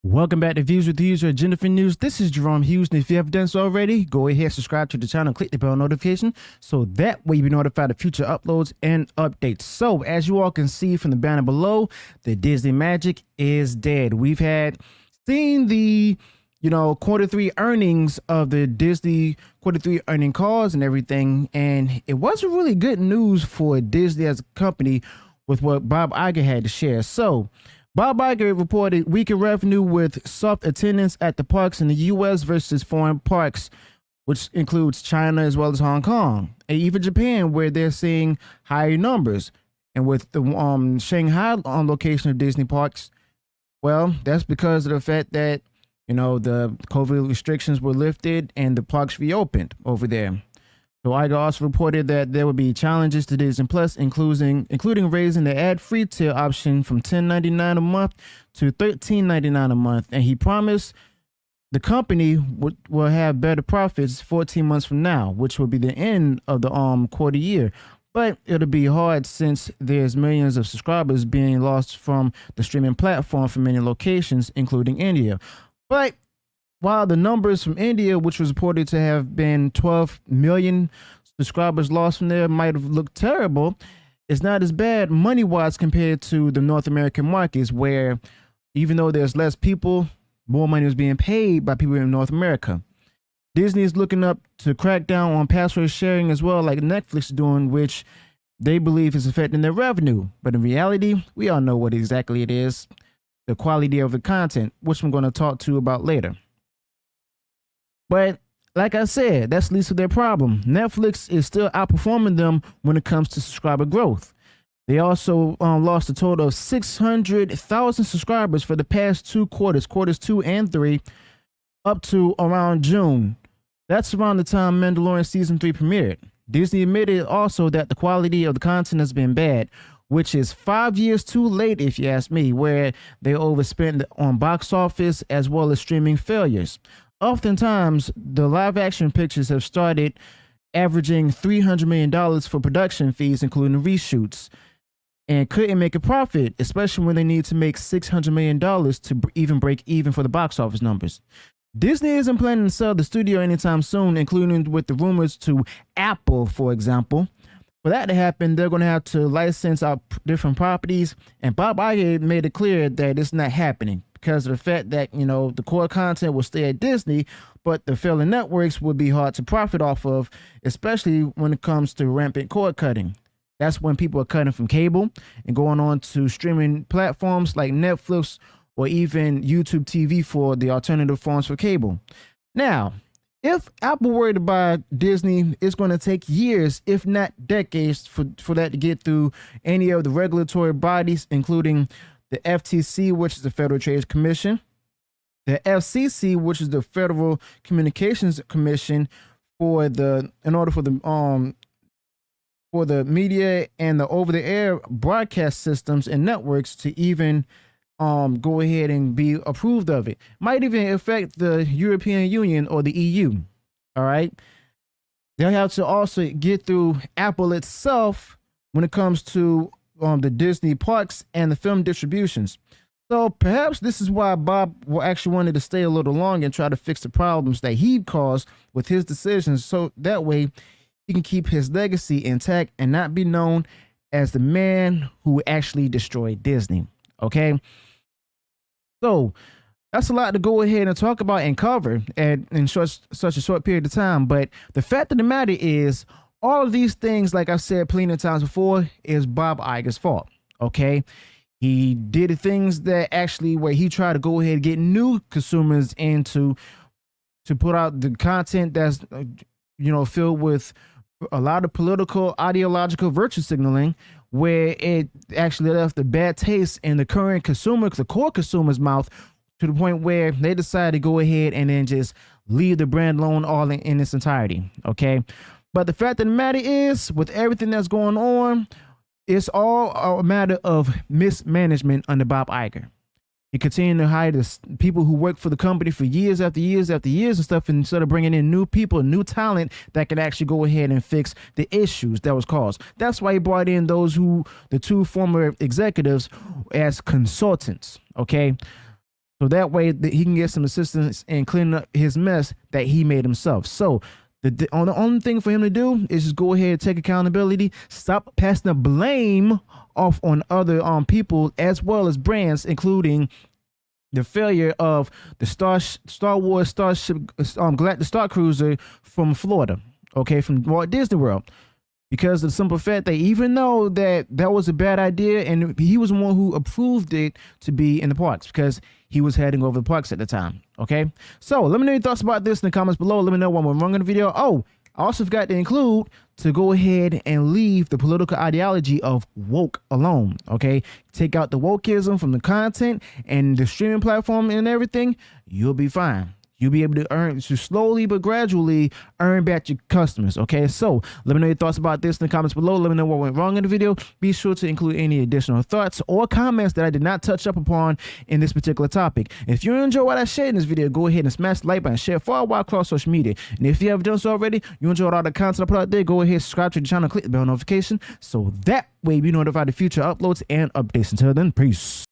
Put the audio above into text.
Welcome back to Views with the User Jennifer News. This is Jerome Hughes, and if you haven't done so already, go ahead, subscribe to the channel, and click the bell notification so that way you'll be notified of future uploads and updates. So, as you all can see from the banner below, the Disney magic is dead. We've seen the quarter 3 earnings of the Disney quarter 3 earning calls and everything, and it wasn't really good news for Disney as a company with what Bob Iger had to share. So Bob Iger reported weaker revenue with soft attendance at the parks in the U.S. versus foreign parks, which includes China as well as Hong Kong and even Japan, where they're seeing higher numbers. And with the Shanghai location of Disney parks, well, that's because of the fact that the COVID restrictions were lifted and the parks reopened over there. So Iger also reported that there would be challenges to Disney Plus, including raising the ad-free tier option from $10.99 a month to $13.99 a month. And he promised the company will have better profits 14 months from now, which will be the end of the quarter year. But it'll be hard since there's millions of subscribers being lost from the streaming platform from many locations, including India. But while the numbers from India, which was reported to have been 12 million subscribers lost from there, might have looked terrible, it's not as bad money-wise compared to the North American markets, where even though there's less people, more money was being paid by people in North America. Disney is looking up to crack down on password sharing as well, like Netflix is doing, which they believe is affecting their revenue. But in reality, we all know what exactly it is: the quality of the content, which I'm going to talk to you about later. But like I said, that's least of their problem. Netflix is still outperforming them when it comes to subscriber growth. They also lost a total of 600,000 subscribers for the past 2 quarters, quarters 2 and 3, up to around June. That's around the time Mandalorian Season 3 premiered. Disney admitted also that the quality of the content has been bad, which is 5 years too late if you ask me, where they overspent on box office as well as streaming failures. Oftentimes, the live-action pictures have started averaging $300 million for production fees, including reshoots, and couldn't make a profit, especially when they need to make $600 million to even break even for the box office numbers. Disney isn't planning to sell the studio anytime soon, including with the rumors to Apple, for example. For that to happen, they're going to have to license out different properties, and Bob Iger made it clear that it's not happening, because of the fact that, the core content will stay at Disney, but the failing networks would be hard to profit off of, especially when it comes to rampant cord cutting. That's when people are cutting from cable and going on to streaming platforms like Netflix or even YouTube TV for the alternative forms for cable. Now, if Apple were to buy Disney, it's going to take years, if not decades, for that to get through any of the regulatory bodies, including the FTC, which is the Federal Trade Commission, the FCC, which is the Federal Communications Commission, in order for the media and the over-the-air broadcast systems and networks to even go ahead and be approved of it. Might even affect the European Union or the EU. All right. They'll have to also get through Apple itself when it comes to the Disney parks and the film distributions. So perhaps this is why Bob actually wanted to stay a little longer and try to fix the problems that he caused with his decisions, so that way he can keep his legacy intact and not be known as the man who actually destroyed Disney. Okay. So that's a lot to go ahead and talk about and cover in such a short period of time. But the fact of the matter is, all of these things, like I've said plenty of times before, is Bob Iger's fault. Okay. He did things that where he tried to go ahead and get new consumers into to put out the content that's, filled with a lot of political, ideological virtue signaling, where it actually left a bad taste in the core consumer's mouth, to the point where they decided to go ahead and then just leave the brand alone all in its entirety. Okay. But the fact of the matter is, with everything that's going on, it's all a matter of mismanagement under Bob Iger. He continued to hire people who work for the company for years after years after years and stuff, instead of bringing in new people, new talent that can actually go ahead and fix the issues that was caused. That's why he brought in the 2 former executives as consultants. Okay. So that way that he can get some assistance in cleaning up his mess that he made himself. So the only thing for him to do is just go ahead and take accountability, stop passing the blame off on other people as well as brands, including the failure of the Star Wars Starship Galactic StarCruiser from Florida, okay, from Walt Disney World. Because of the simple fact that even though that was a bad idea, and he was the one who approved it to be in the parks because he was heading over the parks at the time. Okay, so let me know your thoughts about this in the comments below. Let me know what went wrong in the video. Oh, I also forgot to include to go ahead and leave the political ideology of woke alone. Okay, take out the wokeism from the content and the streaming platform and everything. You'll be fine. You'll be able to slowly but gradually earn back your customers. Okay, so let me know your thoughts about this in the comments below. Let me know what went wrong in the video. Be sure to include any additional thoughts or comments that I did not touch up upon in this particular topic. If you enjoy what I shared in this video, go ahead and smash the like button, share far wide across social media. And if you haven't done so already, you enjoyed all the content I put out there, go ahead and subscribe to the channel, click the bell notification so that way you be notified of future uploads and updates. Until then, peace.